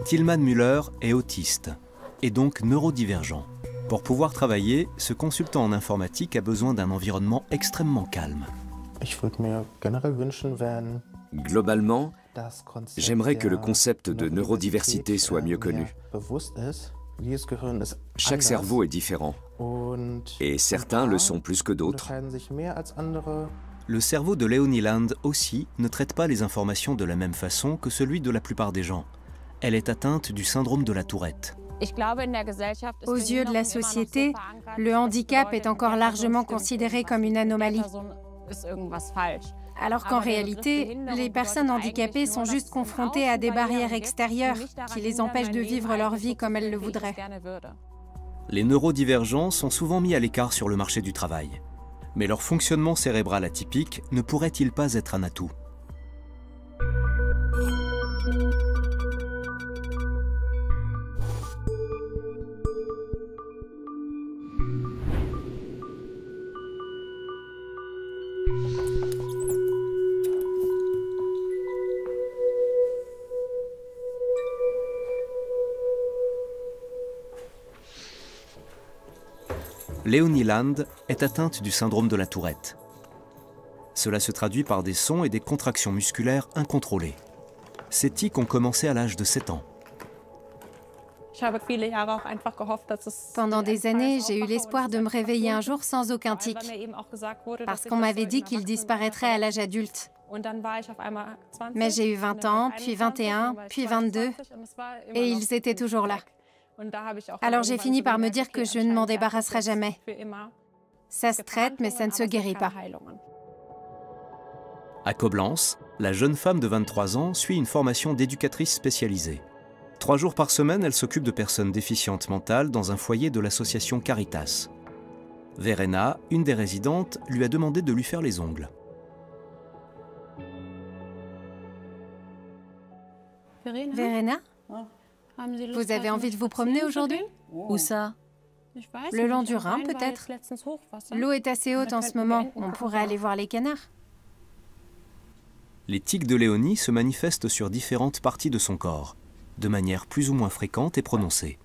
Tilman Müller est autiste et donc neurodivergent. Pour pouvoir travailler, ce consultant en informatique a besoin d'un environnement extrêmement calme. Globalement, j'aimerais que le concept de neurodiversité soit mieux connu. Chaque cerveau est différent, et certains le sont plus que d'autres. Le cerveau de Léonie Land aussi ne traite pas les informations de la même façon que celui de la plupart des gens. Elle est atteinte du syndrome de la Tourette. Aux yeux de la société, le handicap est encore largement considéré comme une anomalie. Alors qu'en réalité, les personnes handicapées sont juste confrontées à des barrières extérieures qui les empêchent de vivre leur vie comme elles le voudraient. Les neurodivergents sont souvent mis à l'écart sur le marché du travail. Mais leur fonctionnement cérébral atypique ne pourrait-il pas être un atout ? Léonie Land est atteinte du syndrome de la Tourette. Cela se traduit par des sons et des contractions musculaires incontrôlées. Ces tics ont commencé à l'âge de 7 ans. Pendant des années, j'ai eu l'espoir de me réveiller un jour sans aucun tic, parce qu'on m'avait dit qu'il disparaîtrait à l'âge adulte. Mais j'ai eu 20 ans, puis 21, puis 22, et ils étaient toujours là. Alors j'ai fini par me dire que je ne m'en débarrasserai jamais. Ça se traite, mais ça ne se guérit pas. À Coblence, la jeune femme de 23 ans suit une formation d'éducatrice spécialisée. 3 jours par semaine, elle s'occupe de personnes déficientes mentales dans un foyer de l'association Caritas. Verena, une des résidentes, lui a demandé de lui faire les ongles. Verena ? Vous avez envie de vous promener aujourd'hui? Où ça? Le long du Rhin, peut-être. L'eau est assez haute en ce moment. On pourrait aller voir les canards. Les tics de Léonie se manifestent sur différentes parties de son corps, de manière plus ou moins fréquente et prononcée.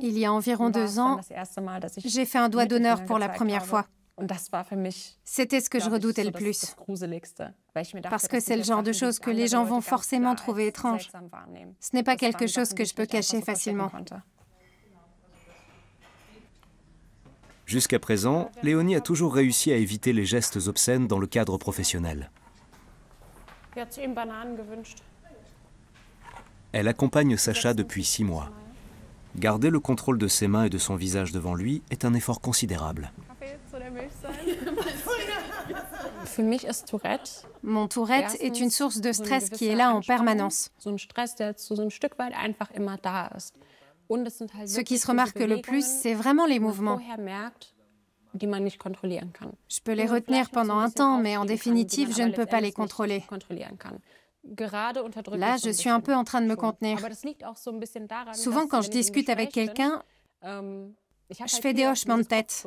Il y a environ 2 ans, j'ai fait un doigt d'honneur pour la première fois. C'était ce que je redoutais le plus, parce que c'est le genre de choses que les gens vont forcément trouver étrange. Ce n'est pas quelque chose que je peux cacher facilement. Jusqu'à présent, Léonie a toujours réussi à éviter les gestes obscènes dans le cadre professionnel. Elle accompagne Sacha depuis 6 mois. Garder le contrôle de ses mains et de son visage devant lui est un effort considérable. Mon Tourette est une source de stress qui est là en permanence. Ce qui se remarque le plus, c'est vraiment les mouvements. Je peux les retenir pendant un temps, mais en définitive, je ne peux pas les contrôler. Là, je suis un peu en train de me contenir. Souvent, quand je discute avec quelqu'un, je fais des hochements de tête,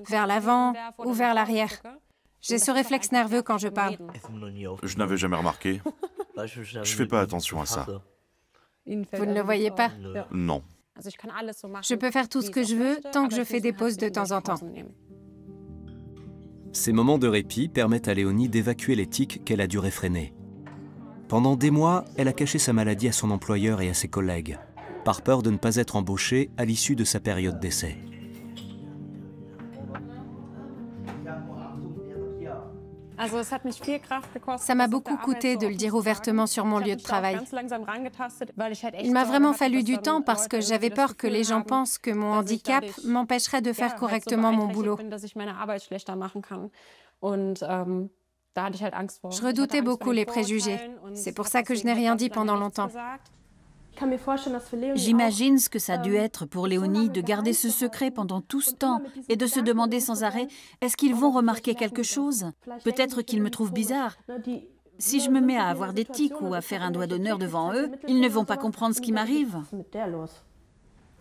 vers l'avant ou vers l'arrière. J'ai ce réflexe nerveux quand je parle. Je n'avais jamais remarqué. Je fais pas attention à ça. Vous ne le voyez pas? Non. Je peux faire tout ce que je veux tant que je fais des pauses de temps en temps. Ces moments de répit permettent à Léonie d'évacuer les tics qu'elle a dû réfréner. Pendant des mois, elle a caché sa maladie à son employeur et à ses collègues, par peur de ne pas être embauchée à l'issue de sa période d'essai. Ça m'a beaucoup coûté de le dire ouvertement sur mon lieu de travail. Il m'a vraiment fallu du temps parce que j'avais peur que les gens pensent que mon handicap m'empêcherait de faire correctement mon boulot. Je redoutais beaucoup les préjugés. C'est pour ça que je n'ai rien dit pendant longtemps. J'imagine ce que ça a dû être pour Léonie de garder ce secret pendant tout ce temps et de se demander sans arrêt, est-ce qu'ils vont remarquer quelque chose? Peut-être qu'ils me trouvent bizarre. Si je me mets à avoir des tics ou à faire un doigt d'honneur devant eux, ils ne vont pas comprendre ce qui m'arrive.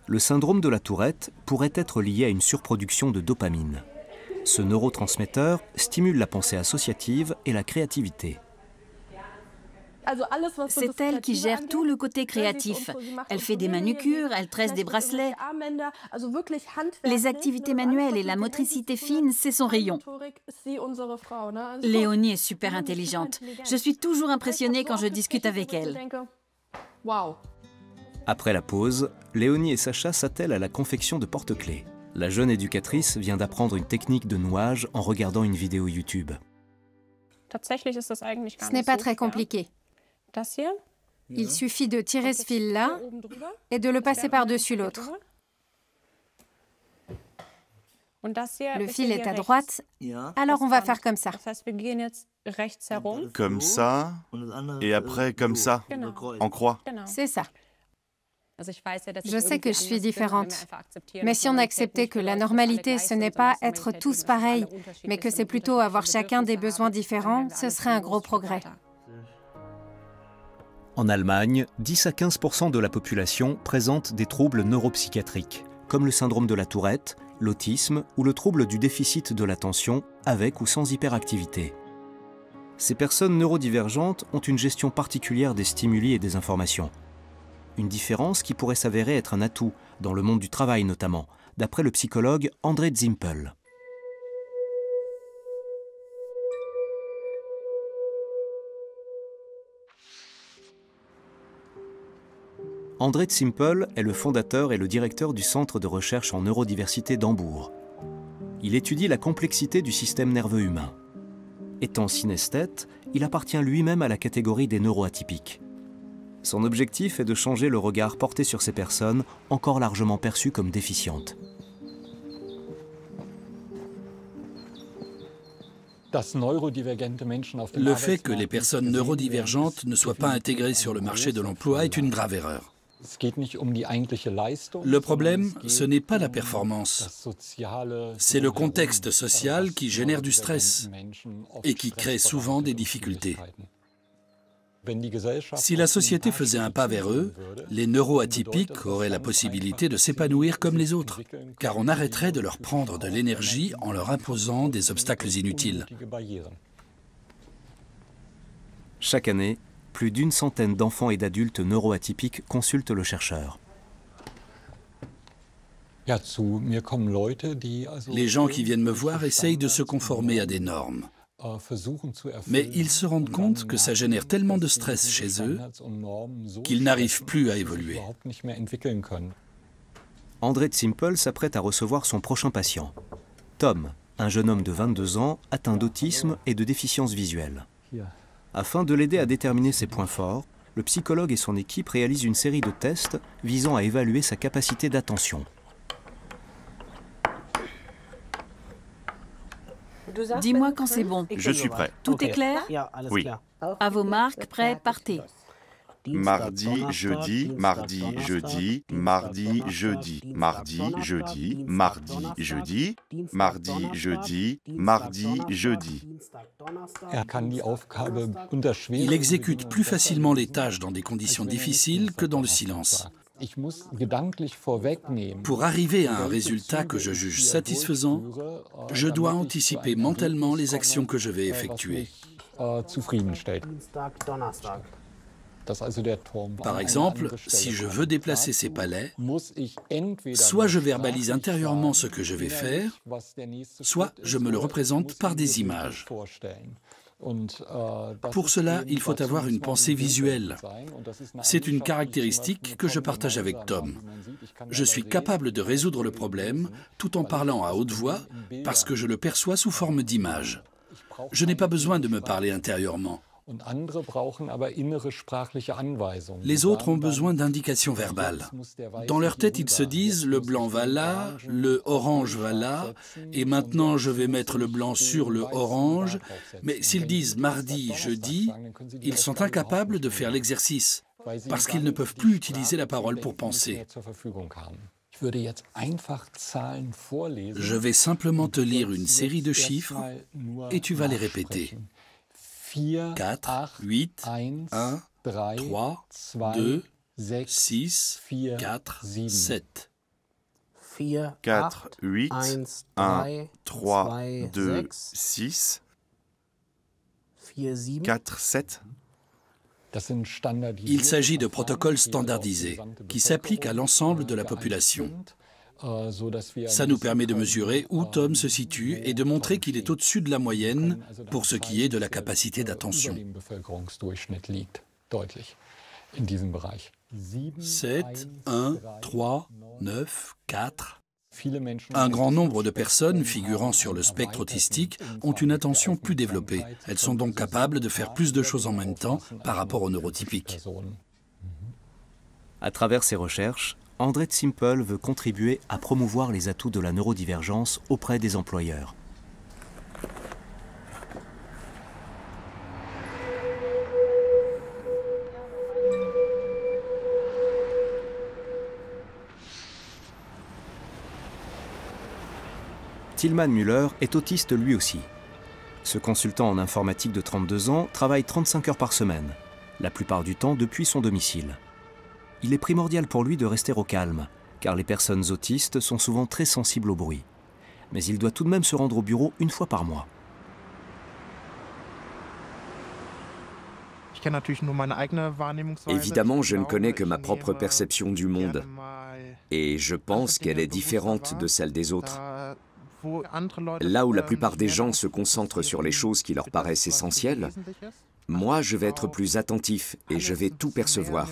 Le syndrome de la Tourette pourrait être lié à une surproduction de dopamine. Ce neurotransmetteur stimule la pensée associative et la créativité. C'est elle qui gère tout le côté créatif. Elle fait des manucures, elle tresse des bracelets. Les activités manuelles et la motricité fine, c'est son rayon. Léonie est super intelligente. Je suis toujours impressionnée quand je discute avec elle. Après la pause, Léonie et Sacha s'attellent à la confection de porte-clés. La jeune éducatrice vient d'apprendre une technique de nouage en regardant une vidéo YouTube. Ce n'est pas très compliqué. Il suffit de tirer ce fil-là et de le passer par-dessus l'autre. Le fil est à droite, alors on va faire comme ça. Comme ça, et après comme ça, en croix. C'est ça. Je sais que je suis différente, mais si on acceptait que la normalité, ce n'est pas être tous pareils, mais que c'est plutôt avoir chacun des besoins différents, ce serait un gros progrès. En Allemagne, 10 à 15% de la population présente des troubles neuropsychiatriques, comme le syndrome de la Tourette, l'autisme ou le trouble du déficit de l'attention, avec ou sans hyperactivité. Ces personnes neurodivergentes ont une gestion particulière des stimuli et des informations. Une différence qui pourrait s'avérer être un atout, dans le monde du travail notamment, d'après le psychologue André Zimpel. André Zimpel est le fondateur et le directeur du Centre de recherche en neurodiversité d'Hambourg. Il étudie la complexité du système nerveux humain. Étant synesthète, il appartient lui-même à la catégorie des neuroatypiques. Son objectif est de changer le regard porté sur ces personnes encore largement perçues comme déficientes. Le fait que les personnes neurodivergentes ne soient pas intégrées sur le marché de l'emploi est une grave erreur. Le problème, ce n'est pas la performance, c'est le contexte social qui génère du stress et qui crée souvent des difficultés. Si la société faisait un pas vers eux, les neuroatypiques auraient la possibilité de s'épanouir comme les autres, car on arrêterait de leur prendre de l'énergie en leur imposant des obstacles inutiles. Chaque année, plus d'une centaine d'enfants et d'adultes neuroatypiques consultent le chercheur. Les gens qui viennent me voir essayent de se conformer à des normes. Mais ils se rendent compte que ça génère tellement de stress chez eux qu'ils n'arrivent plus à évoluer. André Zimpel s'apprête à recevoir son prochain patient. Tom, un jeune homme de 22 ans, atteint d'autisme et de déficience visuelle. Afin de l'aider à déterminer ses points forts, le psychologue et son équipe réalisent une série de tests visant à évaluer sa capacité d'attention. Dis-moi quand c'est bon. Je suis prêt. Tout est clair? Oui. À vos marques, prêts, partez. Mardi, jeudi, mardi, jeudi, mardi, jeudi, mardi, jeudi, mardi, jeudi, mardi, jeudi, mardi, jeudi. Il exécute plus facilement les tâches dans des conditions difficiles que dans le silence. Pour arriver à un résultat que je juge satisfaisant, je dois anticiper mentalement les actions que je vais effectuer. Par exemple, si je veux déplacer ces palets, soit je verbalise intérieurement ce que je vais faire, soit je me le représente par des images. Pour cela, il faut avoir une pensée visuelle. C'est une caractéristique que je partage avec Tom. Je suis capable de résoudre le problème tout en parlant à haute voix parce que je le perçois sous forme d'image. Je n'ai pas besoin de me parler intérieurement. Les autres ont besoin d'indications verbales. Dans leur tête, ils se disent « le blanc va là, le orange va là, et maintenant je vais mettre le blanc sur le orange ». Mais s'ils disent « mardi, jeudi », ils sont incapables de faire l'exercice, parce qu'ils ne peuvent plus utiliser la parole pour penser. Je vais simplement te lire une série de chiffres, et tu vas les répéter. 4, 8, 1, 3, 2, 6, 4, 7. 4, 8, 1, 3, 2, 6, 4, 7. Il s'agit de protocoles standardisés qui s'appliquent à l'ensemble de la population. Ça nous permet de mesurer où Tom se situe et de montrer qu'il est au-dessus de la moyenne pour ce qui est de la capacité d'attention. 7, 1, 3, 9, 4. Un grand nombre de personnes figurant sur le spectre autistique ont une attention plus développée. Elles sont donc capables de faire plus de choses en même temps par rapport aux neurotypiques. À travers ses recherches, André Zimpel veut contribuer à promouvoir les atouts de la neurodivergence auprès des employeurs. Tilman Müller est autiste lui aussi. Ce consultant en informatique de 32 ans travaille 35 heures par semaine, la plupart du temps depuis son domicile. Il est primordial pour lui de rester au calme, car les personnes autistes sont souvent très sensibles au bruit. Mais il doit tout de même se rendre au bureau une fois par mois. Évidemment, je ne connais que ma propre perception du monde, et je pense qu'elle est différente de celle des autres. Là où la plupart des gens se concentrent sur les choses qui leur paraissent essentielles, moi je vais être plus attentif et je vais tout percevoir.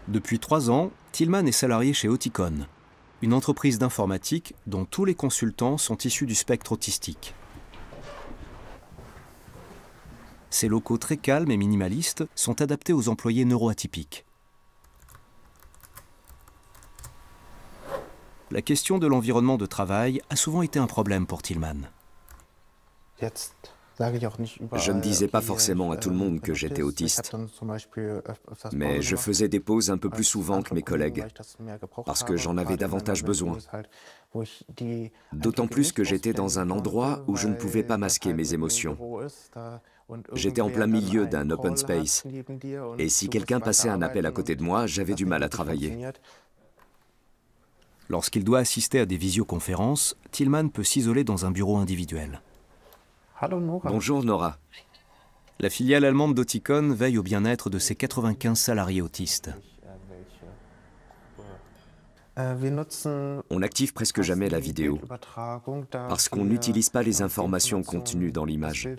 Depuis 3 ans, Tilman est salarié chez Oticon, une entreprise d'informatique dont tous les consultants sont issus du spectre autistique. Ces locaux très calmes et minimalistes sont adaptés aux employés neuroatypiques. La question de l'environnement de travail a souvent été un problème pour Tilman. Je ne disais pas forcément à tout le monde que j'étais autiste, mais je faisais des pauses un peu plus souvent que mes collègues, parce que j'en avais davantage besoin. D'autant plus que j'étais dans un endroit où je ne pouvais pas masquer mes émotions. J'étais en plein milieu d'un open space, et si quelqu'un passait un appel à côté de moi, j'avais du mal à travailler. Lorsqu'il doit assister à des visioconférences, Tilman peut s'isoler dans un bureau individuel. Bonjour Nora. La filiale allemande d'Oticon veille au bien-être de ses 95 salariés autistes. On n'active presque jamais la vidéo, parce qu'on n'utilise pas les informations contenues dans l'image.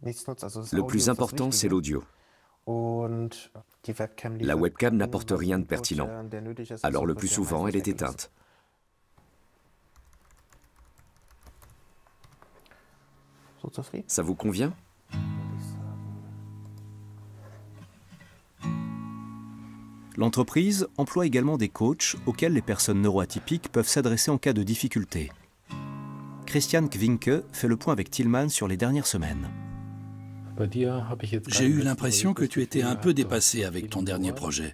Le plus important, c'est l'audio. La webcam n'apporte rien de pertinent, alors le plus souvent, elle est éteinte. Ça vous convient ? L'entreprise emploie également des coachs auxquels les personnes neuroatypiques peuvent s'adresser en cas de difficulté. Christian Kwinke fait le point avec Tilman sur les dernières semaines. J'ai eu l'impression que tu étais un peu dépassé avec ton dernier projet.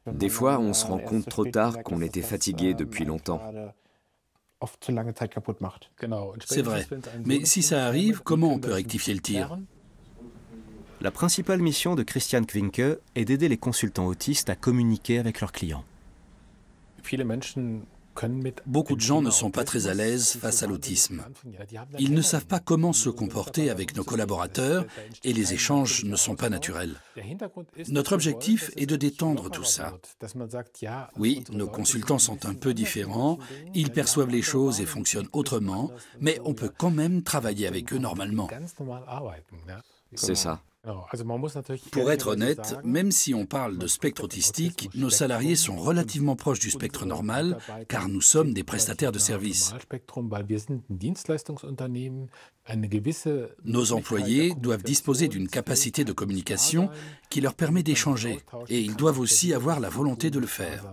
Des fois, on se rend compte trop tard qu'on était fatigué depuis longtemps. C'est vrai. Mais si ça arrive, comment on peut rectifier le tir ? La principale mission de Christian Kwinke est d'aider les consultants autistes à communiquer avec leurs clients. Beaucoup de gens ne sont pas très à l'aise face à l'autisme. Ils ne savent pas comment se comporter avec nos collaborateurs et les échanges ne sont pas naturels. Notre objectif est de détendre tout ça. Oui, nos consultants sont un peu différents, ils perçoivent les choses et fonctionnent autrement, mais on peut quand même travailler avec eux normalement. C'est ça. Pour être honnête, même si on parle de spectre autistique, nos salariés sont relativement proches du spectre normal, car nous sommes des prestataires de services. Nos employés doivent disposer d'une capacité de communication qui leur permet d'échanger, et ils doivent aussi avoir la volonté de le faire.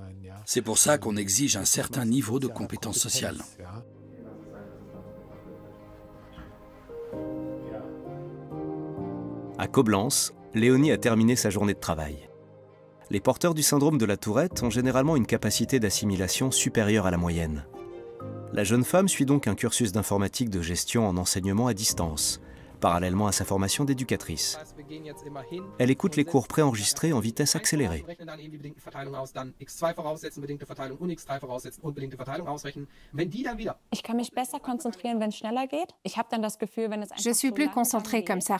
C'est pour ça qu'on exige un certain niveau de compétences sociales. À Coblence, Léonie a terminé sa journée de travail. Les porteurs du syndrome de la Tourette ont généralement une capacité d'assimilation supérieure à la moyenne. La jeune femme suit donc un cursus d'informatique de gestion en enseignement à distance, parallèlement à sa formation d'éducatrice. Elle écoute les cours préenregistrés en vitesse accélérée. Je suis plus concentrée comme ça.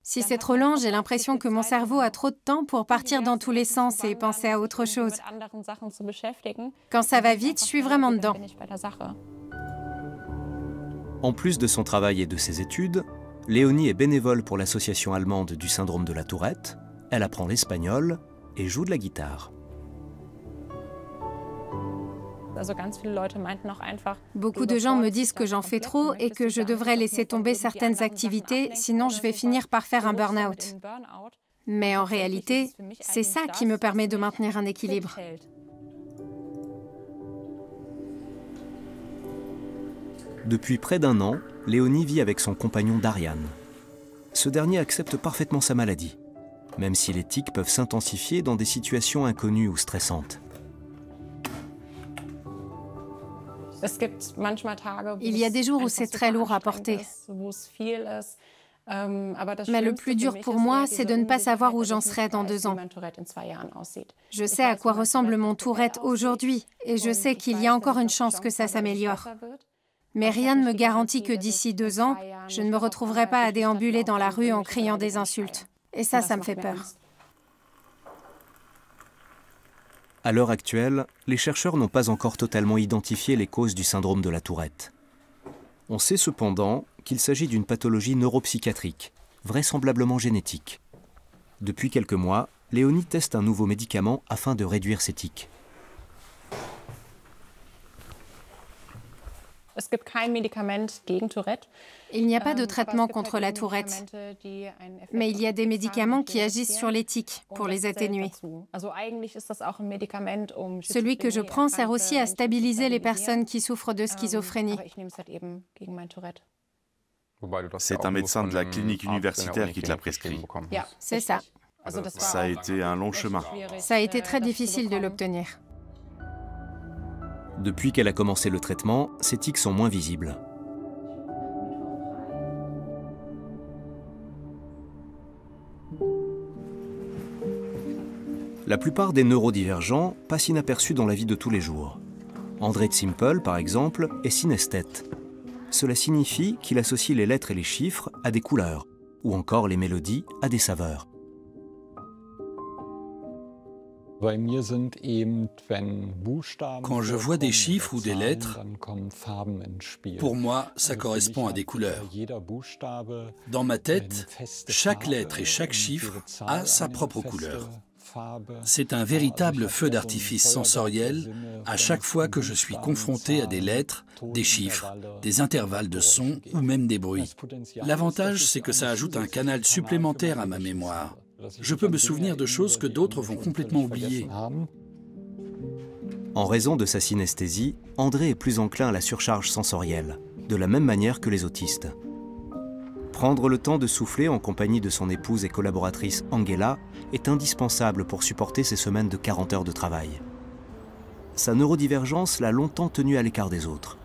Si c'est trop lent, j'ai l'impression que mon cerveau a trop de temps pour partir dans tous les sens et penser à autre chose. Quand ça va vite, je suis vraiment dedans. En plus de son travail et de ses études, Léonie est bénévole pour l'association allemande du syndrome de la Tourette, elle apprend l'espagnol et joue de la guitare. Beaucoup de gens me disent que j'en fais trop et que je devrais laisser tomber certaines activités, sinon je vais finir par faire un burn-out. Mais en réalité, c'est ça qui me permet de maintenir un équilibre. Depuis près d'1 an, Léonie vit avec son compagnon Darian. Ce dernier accepte parfaitement sa maladie, même si les tics peuvent s'intensifier dans des situations inconnues ou stressantes. Il y a des jours où c'est très lourd à porter. Mais le plus dur pour moi, c'est de ne pas savoir où j'en serai dans 2 ans. Je sais à quoi ressemble mon Tourette aujourd'hui et je sais qu'il y a encore une chance que ça s'améliore. Mais rien ne me garantit que d'ici 2 ans, je ne me retrouverai pas à déambuler dans la rue en criant des insultes. Et ça me fait peur. À l'heure actuelle, les chercheurs n'ont pas encore totalement identifié les causes du syndrome de la Tourette. On sait cependant qu'il s'agit d'une pathologie neuropsychiatrique, vraisemblablement génétique. Depuis quelques mois, Léonie teste un nouveau médicament afin de réduire ces tics. Il n'y a pas de traitement contre la Tourette, mais il y a des médicaments qui agissent sur les tics pour les atténuer. Celui que je prends sert aussi à stabiliser les personnes qui souffrent de schizophrénie. C'est un médecin de la clinique universitaire qui te l'a prescrit. C'est ça. Ça a été un long chemin. Ça a été très difficile de l'obtenir. Depuis qu'elle a commencé le traitement, ses tics sont moins visibles. La plupart des neurodivergents passent inaperçus dans la vie de tous les jours. André Zimpel, par exemple, est synesthète. Cela signifie qu'il associe les lettres et les chiffres à des couleurs, ou encore les mélodies à des saveurs. Quand je vois des chiffres ou des lettres, pour moi, ça correspond à des couleurs. Dans ma tête, chaque lettre et chaque chiffre a sa propre couleur. C'est un véritable feu d'artifice sensoriel à chaque fois que je suis confronté à des lettres, des chiffres, des intervalles de sons ou même des bruits. L'avantage, c'est que ça ajoute un canal supplémentaire à ma mémoire. Je peux me souvenir de choses que d'autres vont complètement oublier. En raison de sa synesthésie, André est plus enclin à la surcharge sensorielle, de la même manière que les autistes. Prendre le temps de souffler en compagnie de son épouse et collaboratrice Angela est indispensable pour supporter ces semaines de 40 heures de travail. Sa neurodivergence l'a longtemps tenu à l'écart des autres.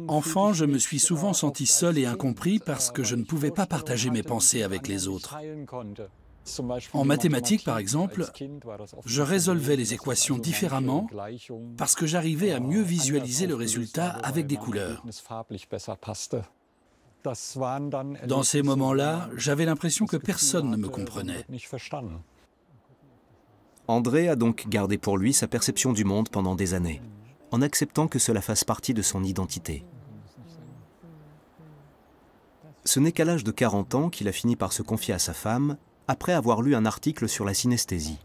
Enfant, je me suis souvent senti seul et incompris parce que je ne pouvais pas partager mes pensées avec les autres. En mathématiques, par exemple, je résolvais les équations différemment parce que j'arrivais à mieux visualiser le résultat avec des couleurs. Dans ces moments-là, j'avais l'impression que personne ne me comprenait. André a donc gardé pour lui sa perception du monde pendant des années, en acceptant que cela fasse partie de son identité. Ce n'est qu'à l'âge de 40 ans qu'il a fini par se confier à sa femme, après avoir lu un article sur la synesthésie.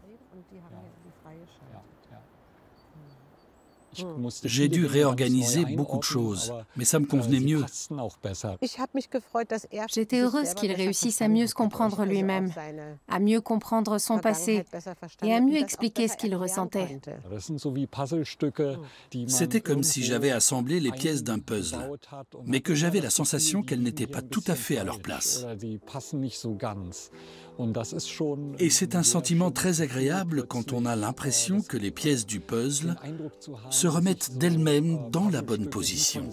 J'ai dû réorganiser beaucoup de choses, mais ça me convenait mieux. J'étais heureuse qu'il réussisse à mieux se comprendre lui-même, à mieux comprendre son passé et à mieux expliquer ce qu'il ressentait. C'était comme si j'avais assemblé les pièces d'un puzzle, mais que j'avais la sensation qu'elles n'étaient pas tout à fait à leur place. Et c'est un sentiment très agréable quand on a l'impression que les pièces du puzzle se remettent d'elles-mêmes dans la bonne position.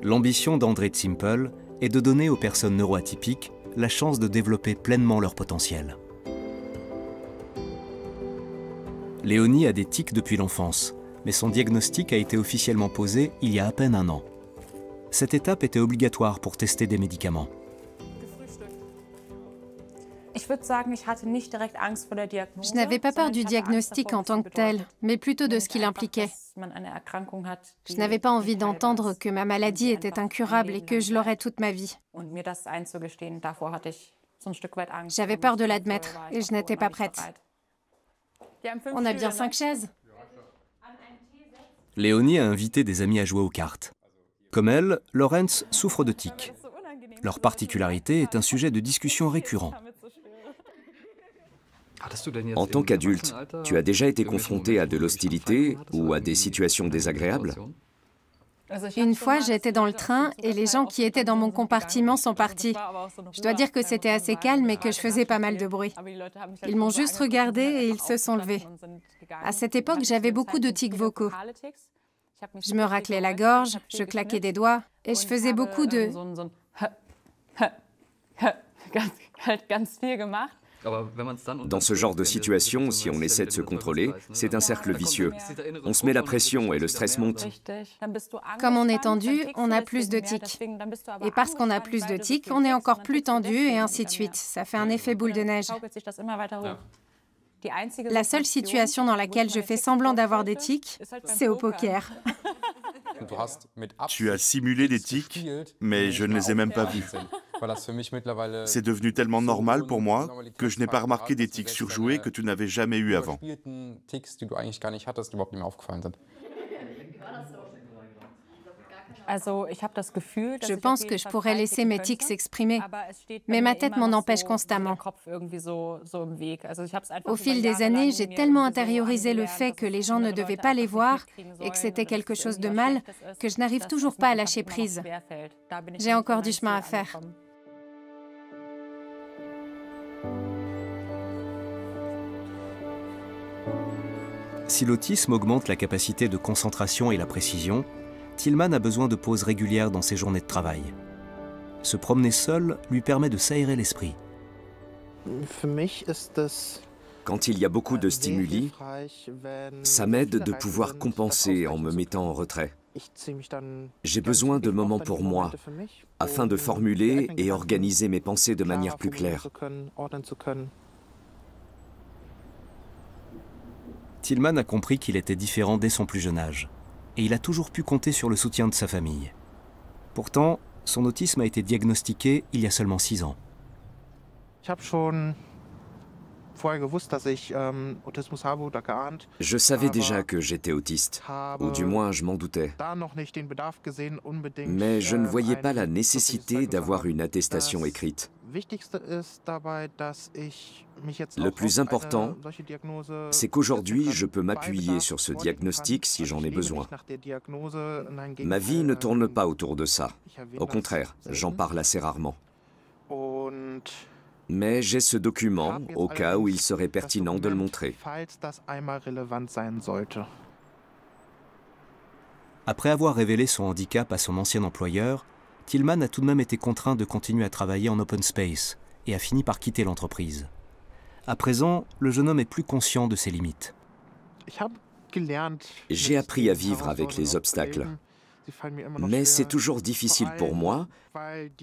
L'ambition d'André Zimpel est de donner aux personnes neuroatypiques la chance de développer pleinement leur potentiel. Léonie a des tics depuis l'enfance, mais son diagnostic a été officiellement posé il y a à peine un an. Cette étape était obligatoire pour tester des médicaments. Je n'avais pas peur du diagnostic en tant que tel, mais plutôt de ce qu'il impliquait. Je n'avais pas envie d'entendre que ma maladie était incurable et que je l'aurais toute ma vie. J'avais peur de l'admettre et je n'étais pas prête. On a bien 5 chaises. Léonie a invité des amis à jouer aux cartes. Comme elle, Lorenz souffre de tics. Leur particularité est un sujet de discussion récurrent. En tant qu'adulte, tu as déjà été confronté à de l'hostilité ou à des situations désagréables? Une fois, j'étais dans le train et les gens qui étaient dans mon compartiment sont partis. Je dois dire que c'était assez calme et que je faisais pas mal de bruit. Ils m'ont juste regardé et ils se sont levés. À cette époque, j'avais beaucoup de tics vocaux. Je me raclais la gorge, je claquais des doigts et je faisais beaucoup de... Dans ce genre de situation, si on essaie de se contrôler, c'est un cercle vicieux. On se met la pression et le stress monte. Comme on est tendu, on a plus de tics. Et parce qu'on a plus de tics, on est encore plus tendu et ainsi de suite. Ça fait un effet boule de neige. La seule situation dans laquelle je fais semblant d'avoir des tics, c'est au poker. Tu as simulé des tics, mais je ne les ai même pas vus. C'est devenu tellement normal pour moi que je n'ai pas remarqué des tics surjoués que tu n'avais jamais eu avant. Je pense que je pourrais laisser mes tics s'exprimer, mais ma tête m'en empêche constamment. Au fil des années, j'ai tellement intériorisé le fait que les gens ne devaient pas les voir et que c'était quelque chose de mal que je n'arrive toujours pas à lâcher prise. J'ai encore du chemin à faire. Si l'autisme augmente la capacité de concentration et la précision, Tillman a besoin de pauses régulières dans ses journées de travail. Se promener seul lui permet de s'aérer l'esprit. Quand il y a beaucoup de stimuli, ça m'aide de pouvoir compenser en me mettant en retrait. J'ai besoin de moments pour moi, afin de formuler et organiser mes pensées de manière plus claire. Tillman a compris qu'il était différent dès son plus jeune âge, et il a toujours pu compter sur le soutien de sa famille. Pourtant, son autisme a été diagnostiqué il y a seulement 6 ans. Je savais déjà que j'étais autiste, ou du moins je m'en doutais. Mais je ne voyais pas la nécessité d'avoir une attestation écrite. Le plus important, c'est qu'aujourd'hui, je peux m'appuyer sur ce diagnostic si j'en ai besoin. Ma vie ne tourne pas autour de ça. Au contraire, j'en parle assez rarement. Mais j'ai ce document au cas où il serait pertinent de le montrer. Après avoir révélé son handicap à son ancien employeur, Tillman a tout de même été contraint de continuer à travailler en open space et a fini par quitter l'entreprise. À présent, le jeune homme est plus conscient de ses limites. J'ai appris à vivre avec les obstacles. Mais c'est toujours difficile pour moi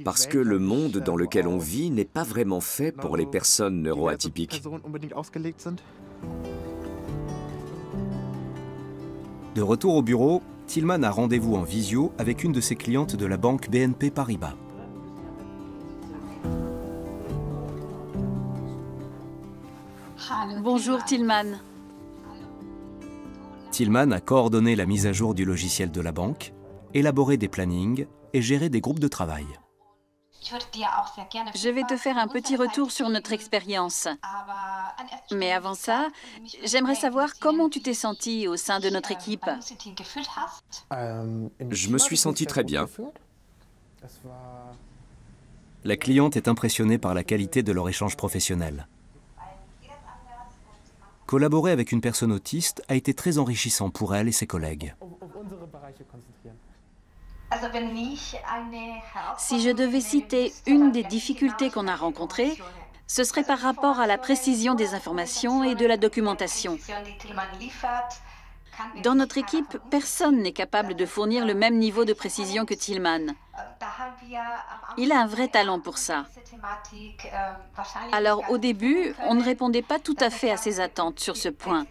parce que le monde dans lequel on vit n'est pas vraiment fait pour les personnes neuroatypiques. De retour au bureau, Tillman a rendez-vous en visio avec une de ses clientes de la banque BNP Paribas. Bonjour Tillman. Tillman a coordonné la mise à jour du logiciel de la banque, élaboré des plannings et géré des groupes de travail. Je vais te faire un petit retour sur notre expérience. Mais avant ça, j'aimerais savoir comment tu t'es senti au sein de notre équipe. Je me suis senti très bien. La cliente est impressionnée par la qualité de leur échange professionnel. Collaborer avec une personne autiste a été très enrichissant pour elle et ses collègues. Si je devais citer une des difficultés qu'on a rencontrées, ce serait par rapport à la précision des informations et de la documentation. Dans notre équipe, personne n'est capable de fournir le même niveau de précision que Tillmann. Il a un vrai talent pour ça. Alors au début, on ne répondait pas tout à fait à ses attentes sur ce point.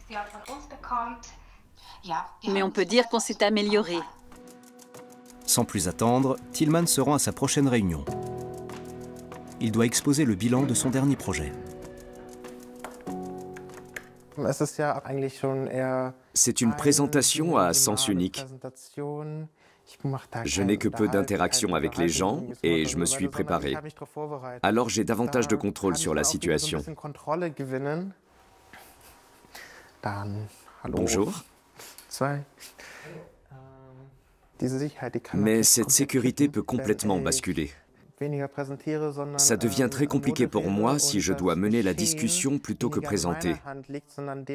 Mais on peut dire qu'on s'est amélioré. Sans plus attendre, Tillmann se rend à sa prochaine réunion. Il doit exposer le bilan de son dernier projet. C'est une présentation à sens unique. Je n'ai que peu d'interaction avec les gens et je me suis préparé. Alors j'ai davantage de contrôle sur la situation. Bonjour. Mais cette sécurité peut complètement basculer. Ça devient très compliqué pour moi si je dois mener la discussion plutôt que présenter.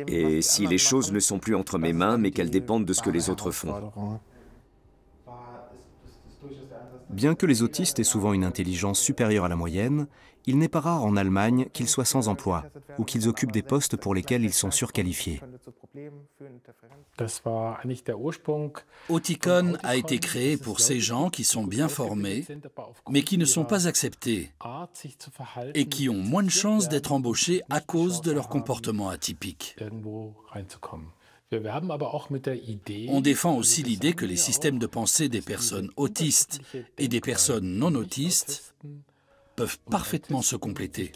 Et si les choses ne sont plus entre mes mains, mais qu'elles dépendent de ce que les autres font. Bien que les autistes aient souvent une intelligence supérieure à la moyenne, il n'est pas rare en Allemagne qu'ils soient sans emploi ou qu'ils occupent des postes pour lesquels ils sont surqualifiés. Oticon a été créé pour ces gens qui sont bien formés, mais qui ne sont pas acceptés et qui ont moins de chances d'être embauchés à cause de leur comportement atypique. On défend aussi l'idée que les systèmes de pensée des personnes autistes et des personnes non autistes peuvent parfaitement se compléter.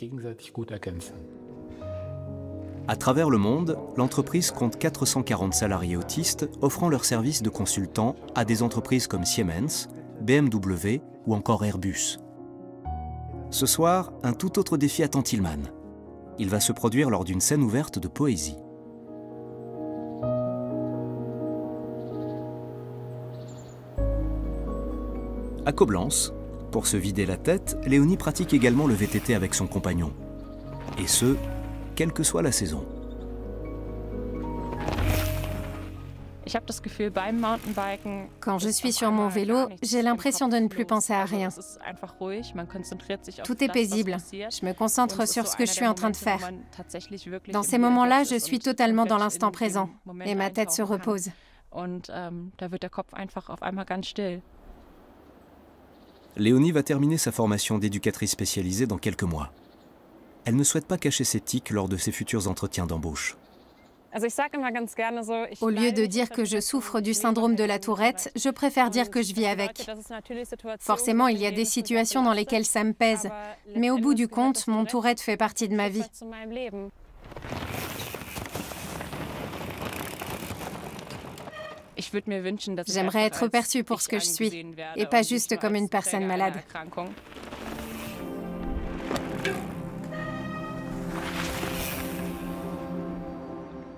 À travers le monde, l'entreprise compte 440 salariés autistes offrant leurs services de consultants à des entreprises comme Siemens, BMW ou encore Airbus. Ce soir, un tout autre défi attend Tillmann. Il va se produire lors d'une scène ouverte de poésie. À Coblence, pour se vider la tête, Léonie pratique également le VTT avec son compagnon. Et ce, quelle que soit la saison. Quand je suis sur mon vélo, j'ai l'impression de ne plus penser à rien. Tout est paisible. Je me concentre sur ce que je suis en train de faire. Dans ces moments-là, je suis totalement dans l'instant présent et ma tête se repose. Léonie va terminer sa formation d'éducatrice spécialisée dans quelques mois. Elle ne souhaite pas cacher ses tics lors de ses futurs entretiens d'embauche. Au lieu de dire que je souffre du syndrome de la Tourette, je préfère dire que je vis avec. Forcément, il y a des situations dans lesquelles ça me pèse, mais au bout du compte, mon Tourette fait partie de ma vie. J'aimerais être perçue pour ce que je suis, et pas juste comme une personne malade.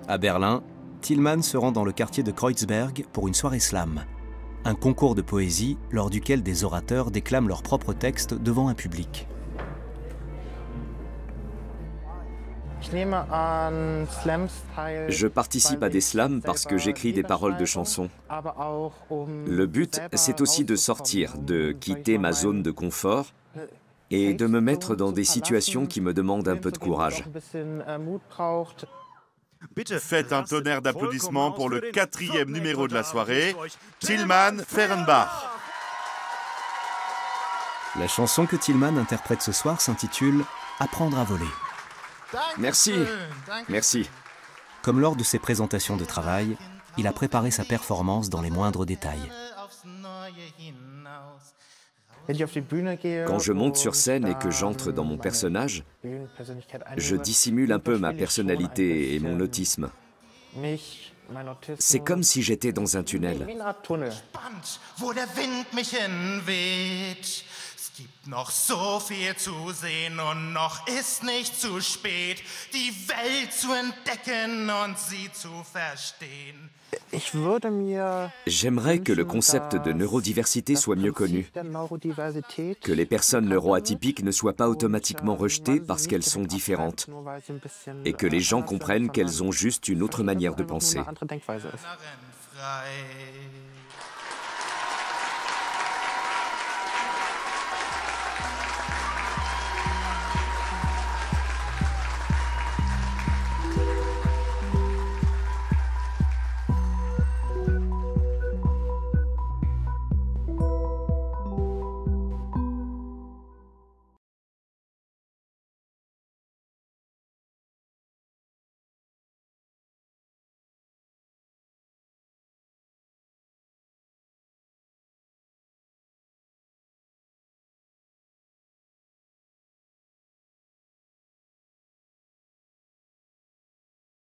À Berlin, Tillmann se rend dans le quartier de Kreuzberg pour une soirée slam, un concours de poésie lors duquel des orateurs déclament leurs propres textes devant un public. Je participe à des slams parce que j'écris des paroles de chansons. Le but, c'est aussi de sortir, de quitter ma zone de confort et de me mettre dans des situations qui me demandent un peu de courage. Faites un tonnerre d'applaudissements pour le 4e numéro de la soirée, Tillmann Fehrenbach. La chanson que Tillmann interprète ce soir s'intitule « Apprendre à voler ». Merci, merci. Comme lors de ses présentations de travail, il a préparé sa performance dans les moindres détails. Quand je monte sur scène et que j'entre dans mon personnage, je dissimule un peu ma personnalité et mon autisme. C'est comme si j'étais dans un tunnel. Gibt noch so viel zu sehen und noch ist nicht zu spät, die Welt zu entdecken und sie zu verstehen. J'aimerais que le concept de neurodiversité soit mieux connu, que les personnes neuroatypiques ne soient pas automatiquement rejetées parce qu'elles sont différentes, et que les gens comprennent qu'elles ont juste une autre manière de penser.